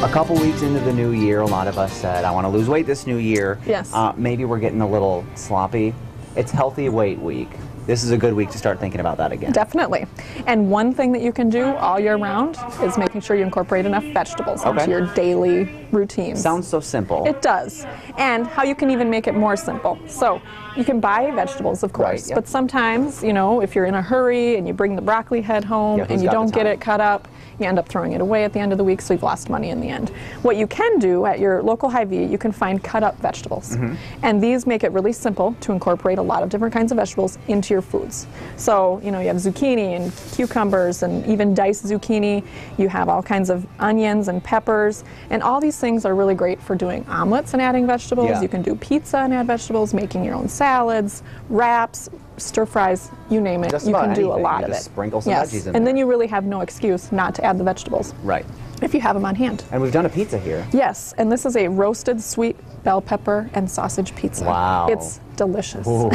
A couple weeks into the new year, a lot of us said, I want to lose weight this new year. Yes. Maybe we're getting a little sloppy. It's Healthy Weight Week. This is a good week to start thinking about that again. Definitely. And one thing that you can do all year round is making sure you incorporate enough vegetables into your daily routine. Sounds so simple. It does. And how you can even make it more simple. So you can buy vegetables, of course, but sometimes, you know, if you're in a hurry and you bring the broccoli head home and you don't get it cut up, you end up throwing it away at the end of the week, so you've lost money in the end. What you can do at your local Hy-Vee, you can find cut up vegetables. And these make it really simple to incorporate a lot of different kinds of vegetables into your foods. So, you know, you have zucchini and cucumbers and even diced zucchini. You have all kinds of onions and peppers. And all these things are really great for doing omelets and adding vegetables. You can do pizza and add vegetables, making your own salads, wraps, stir fries, you name it. You can do a lot of it. Sprinkle some veggies in and there. then you really have no excuse not to add the vegetables. Right. If you have them on hand. And we've done a pizza here. Yes, and this is a roasted sweet bell pepper and sausage pizza. Wow. It's delicious. Ooh.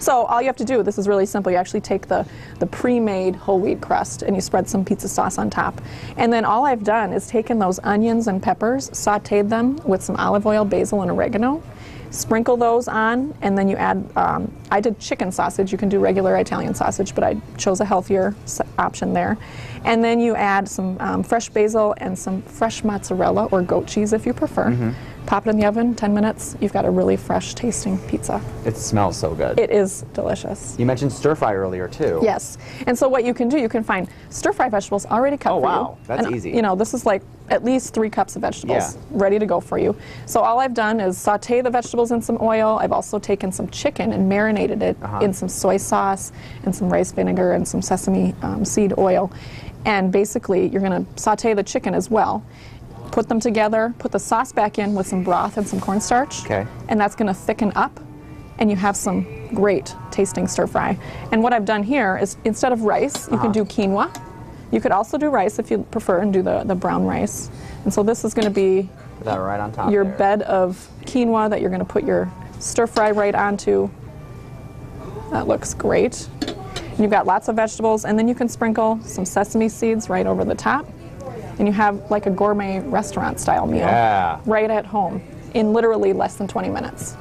So all you have to do, this is really simple, you actually take the pre-made whole wheat crust and you spread some pizza sauce on top. And then all I've done is taken those onions and peppers, sauteed them with some olive oil, basil, and oregano, sprinkle those on, and then you add, I did chicken sausage. You can do regular Italian sausage, but I chose a healthier option there. And then you add some fresh basil and some fresh mozzarella or goat cheese if you prefer. Pop it in the oven, 10 minutes, you've got a really fresh tasting pizza. It smells so good. It is delicious. You mentioned stir fry earlier too. Yes, and so what you can do, you can find stir fry vegetables already cut for you. Oh wow, that's easy. You know, this is like at least 3 cups of vegetables ready to go for you. So all I've done is saute the vegetables in some oil. I've also taken some chicken and marinated it in some soy sauce and some rice vinegar and some sesame seed oil. And basically, you're going to saute the chicken as well. Put them together, put the sauce back in with some broth and some cornstarch, and that's going to thicken up, and you have some great tasting stir fry. And what I've done here is instead of rice, you can do quinoa. You could also do rice if you prefer and do the brown rice. And so this is going to be that right on top your bed of quinoa that you're going to put your stir fry right onto. That looks great. And you've got lots of vegetables, and then you can sprinkle some sesame seeds right over the top. And you have like a gourmet restaurant style meal right at home in literally less than 20 minutes.